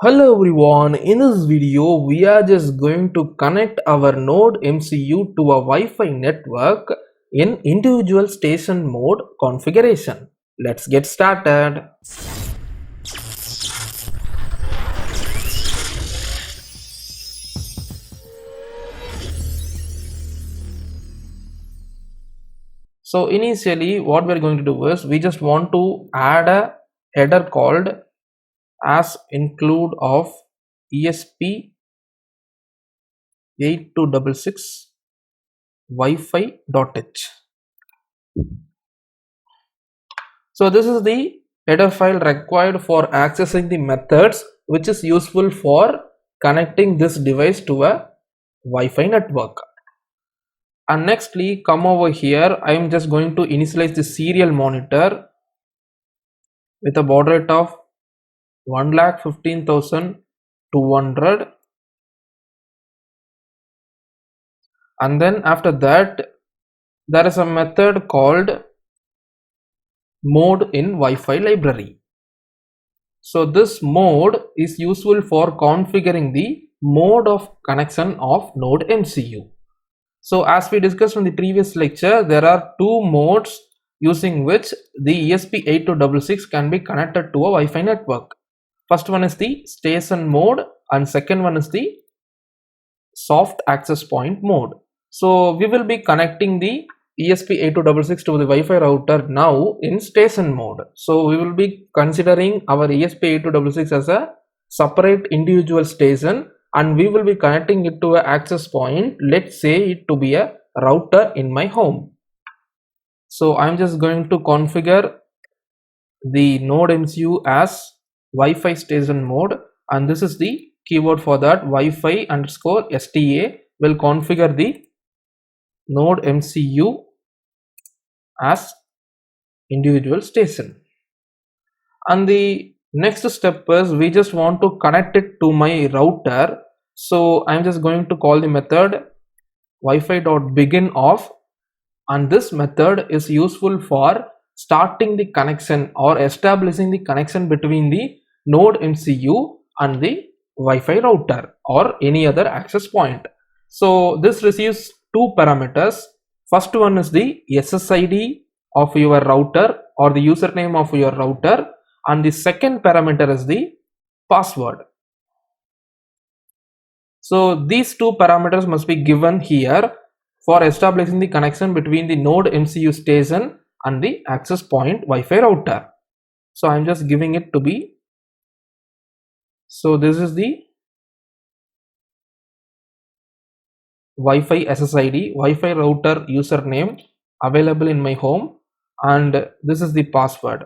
Hello everyone, in this video we are just going to connect our Node MCU to a Wi-Fi network in individual station mode configuration. Let's get started. So initially what we're going to do is we just want to add a header called as include of ESP8266 Wi-Fi.h. So this is the header file required for accessing the methods which is useful for connecting this device to a Wi-Fi network. And nextly come over here, I am just going to initialize the serial monitor with a baud rate of 1,15,200, and then after that there is a method called mode in Wi-Fi library. So this mode is useful for configuring the mode of connection of Node MCU. So as we discussed in the previous lecture, there are two modes using which the ESP8266 can be connected to a Wi-Fi network. First one is the station mode and second one is the soft access point mode. So we will be connecting the ESP8266 to the Wi-Fi router now in station mode. So we will be considering our ESP8266 as a separate individual station and we will be connecting it to an access point. Let's say it to be a router in my home. So I'm just going to configure the Node MCU as Wi-Fi station mode, and this is the keyword for that. Wi-Fi underscore STA will configure the Node MCU as individual station. And the next step is we just want to connect it to my router. So I'm just going to call the method Wi-Fi.begin of, and this method is useful for starting the connection or establishing the connection between the Node MCU and the Wi-Fi router or any other access point. So this receives two parameters. First one is the SSID of your router or the username of your router, and the second parameter is the password. So these two parameters must be given here for establishing the connection between the Node MCU station and the access point Wi-Fi router. So I'm just giving it to be. So this is the Wi-Fi SSID, Wi-Fi router username available in my home, and this is the password.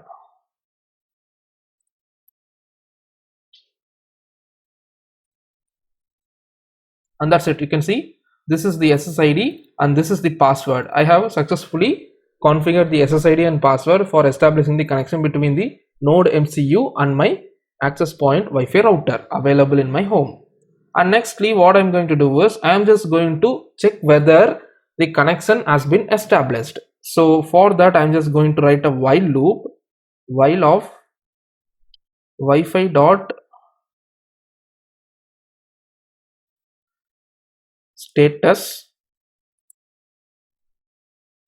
And that's it. You can see this is the SSID and this is the password. I have successfully configured the SSID and password for establishing the connection between the Node MCU and my access point Wi-Fi router available in my home. And nextly what I'm going to do is I am just going to check whether the connection has been established. So for that I'm just going to write a while loop, while of Wi-Fi dot status.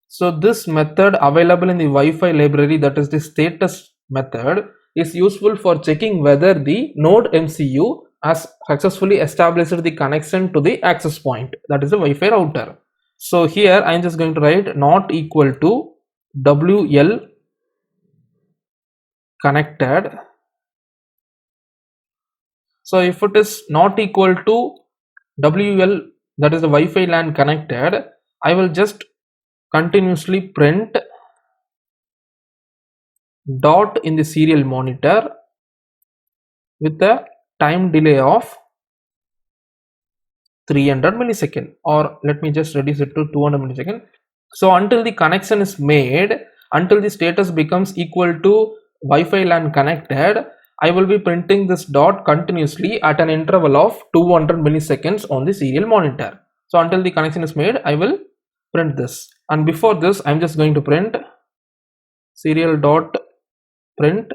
So this method available in the Wi-Fi library, that is the status method, is useful for checking whether the Node MCU has successfully established the connection to the access point, that is the Wi-Fi router. So here I am just going to write not equal to WL connected. So if it is not equal to WL, that is the Wi-Fi LAN connected, I will just continuously print dot in the serial monitor with a time delay of 300 millisecond, or let me just reduce it to 200 millisecond. So until the connection is made, until the status becomes equal to Wi-Fi LAN connected, I will be printing this dot continuously at an interval of 200 milliseconds on the serial monitor. So until the connection is made, I will print this, and before this I'm just going to print serial dot print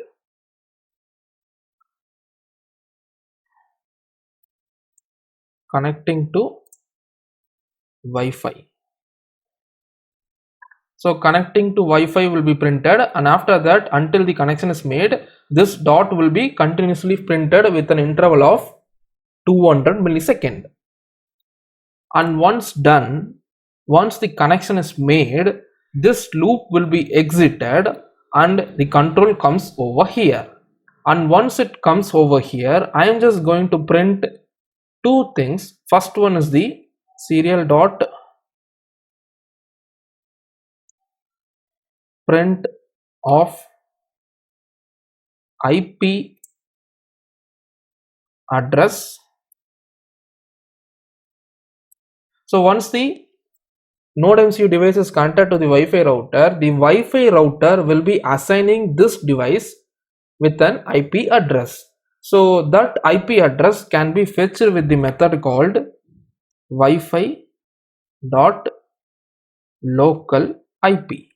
connecting to Wi-Fi. So connecting to Wi-Fi will be printed, and after that, until the connection is made, this dot will be continuously printed with an interval of 200 millisecond. And once done, once the connection is made, this loop will be exited and the control comes over here. And once it comes over here, I am just going to print two things. First one is the serial dot print of IP address. So once the Node MCU device is connected to the Wi-Fi router, the Wi-Fi router will be assigning this device with an IP address. So that IP address can be fetched with the method called Wi-Fi dot local IP.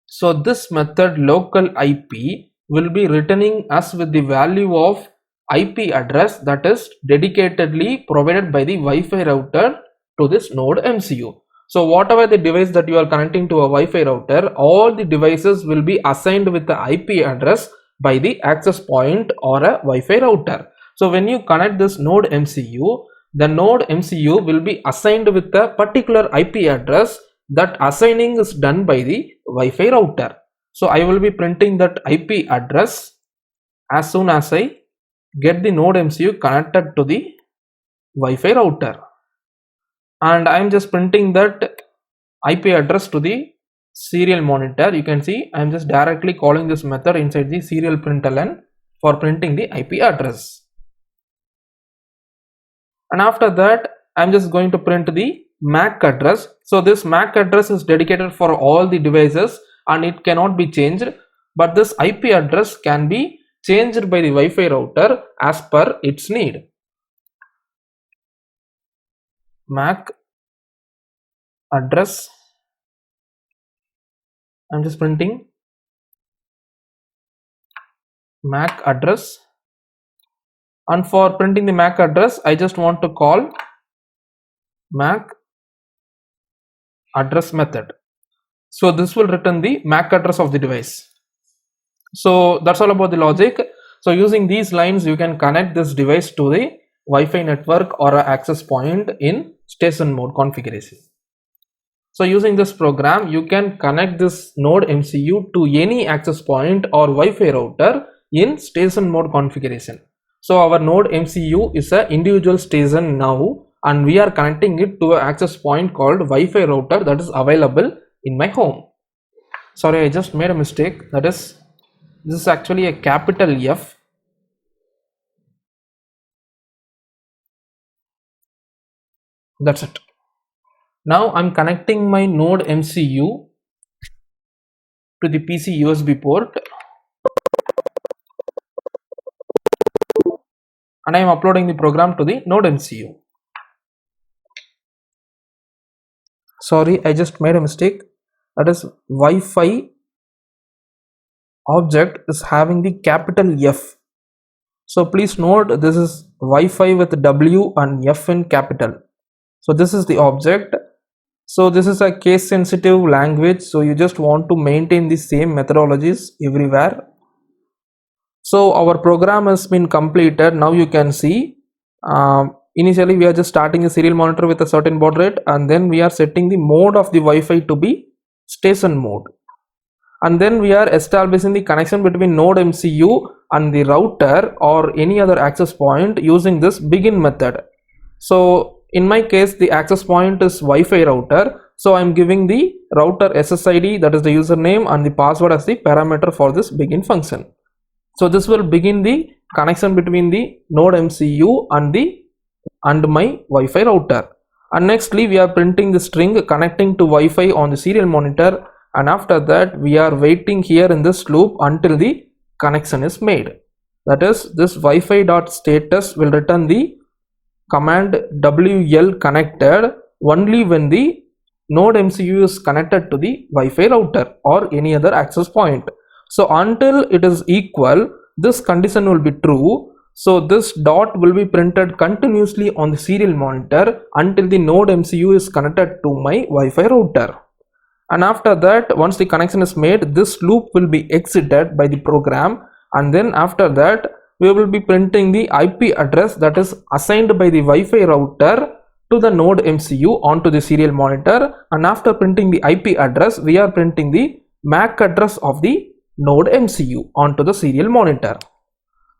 So this method local IP will be returning us with the value of IP address that is dedicatedly provided by the Wi-Fi router to this Node MCU. So whatever the device that you are connecting to a Wi-Fi router, all the devices will be assigned with the IP address by the access point or a Wi-Fi router. So when you connect this Node MCU, the Node MCU will be assigned with a particular IP address. That assigning is done by the Wi-Fi router. So I will be printing that IP address as soon as I get the Node MCU connected to the Wi-Fi router. And I am just printing that IP address to the serial monitor. You can see I am just directly calling this method inside the serial println for printing the IP address. And after that, I am just going to print the MAC address. So this MAC address is dedicated for all the devices and it cannot be changed, but this IP address can be changed by the Wi-Fi router as per its need. MAC address, I'm just printing MAC address, and for printing the MAC address I just want to call MAC address method. So this will return the MAC address of the device. So that's all about the logic. So using these lines you can connect this device to the Wi-Fi network or an access point in station mode configuration. So using this program you can connect this Node MCU to any access point or Wi-Fi router in station mode configuration. So our Node MCU is an individual station now and we are connecting it to an access point called Wi-Fi router that is available in my home. Sorry, I just made a mistake. That is, this is actually a capital F. That's it. Now I'm connecting my Node MCU to the PC USB port and I am uploading the program to the Node MCU. Sorry, I just made a mistake. That is, Wi-Fi object is having the capital F. So please note this is Wi-Fi with W and F in capital. So this is the object. So this is a case sensitive language, so you just want to maintain the same methodologies everywhere. So our program has been completed. Now you can see initially we are just starting a serial monitor with a certain baud rate and then we are setting the mode of the Wi-Fi to be station mode, and then we are establishing the connection between Node MCU and the router or any other access point using this begin method. So in my case the access point is Wi-Fi router, so I am giving the router SSID, that is the username, and the password as the parameter for this begin function. So this will begin the connection between the Node MCU and my Wi-Fi router. And nextly we are printing the string connecting to Wi-Fi on the serial monitor, and after that we are waiting here in this loop until the connection is made. That is, this Wi-Fi.status will return the command WL connected only when the Node MCU is connected to the Wi-Fi router or any other access point. So until it is equal, this condition will be true. So this dot will be printed continuously on the serial monitor until the node MCU is connected to my Wi-Fi router. And after that, once the connection is made, this loop will be exited by the program, and then after that we will be printing the IP address that is assigned by the Wi-Fi router to the node MCU onto the serial monitor. And after printing the IP address, we are printing the MAC address of the node MCU onto the serial monitor.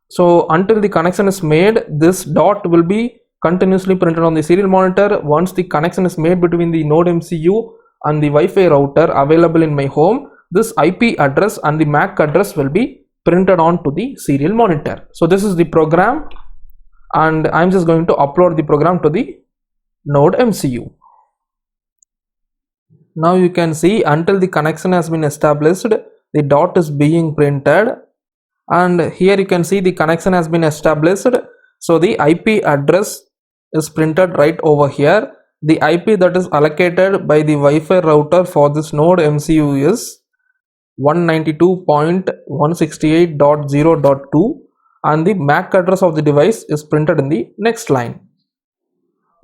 So until the connection is made, this dot will be continuously printed on the serial monitor. Once the connection is made between the node MCU and the Wi-Fi router available in my home, this IP address and the MAC address will be printed onto the serial monitor. So this is the program, and I'm just going to upload the program to the node MCU. Now you can see until the connection has been established, the dot is being printed, and here you can see the connection has been established. So the IP address is printed right over here. The IP that is allocated by the Wi-Fi router for this node MCU is 192.168.0.2, and the MAC address of the device is printed in the next line.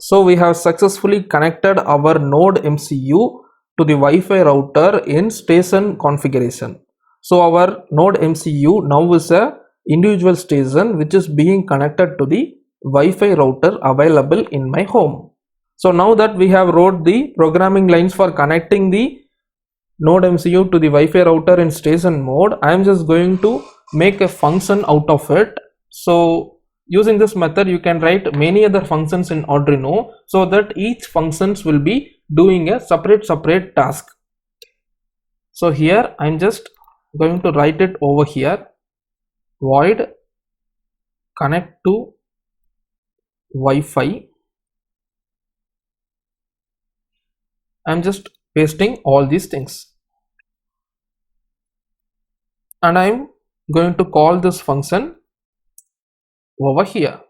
So we have successfully connected our node MCU to the Wi-Fi router in station configuration. So our node MCU now is a individual station which is being connected to the Wi-Fi router available in my home. So now that we have wrote the programming lines for connecting the node MCU to the Wi-Fi router in station mode, I am just going to make a function out of it. So using this method, you can write many other functions in Arduino so that each functions will be doing a separate task. So here I'm just going to write it over here, void connect to Wi-Fi. I'm just pasting all these things, and I'm going to call this function over here.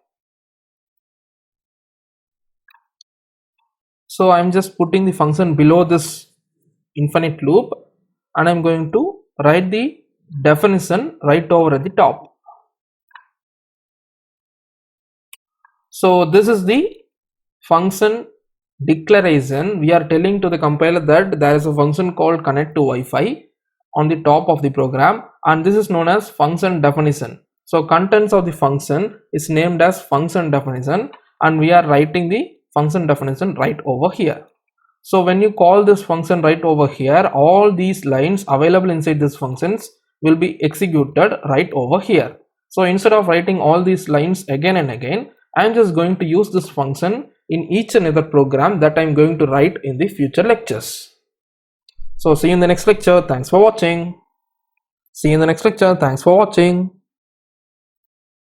So I'm just putting the function below this infinite loop, and I'm going to write the definition right over at the top. So this is the function declaration. We are telling to the compiler that there is a function called connect to Wi-Fi on the top of the program, and this is known as function definition. So contents of the function is named as function definition, and we are writing the function definition right over here. So when you call this function right over here, all these lines available inside this functions will be executed right over here. So instead of writing all these lines again and again, I am just going to use this function in each and other program that I am going to write in the future lectures. So see you in the next lecture. Thanks for watching. See you in the next lecture. Thanks for watching.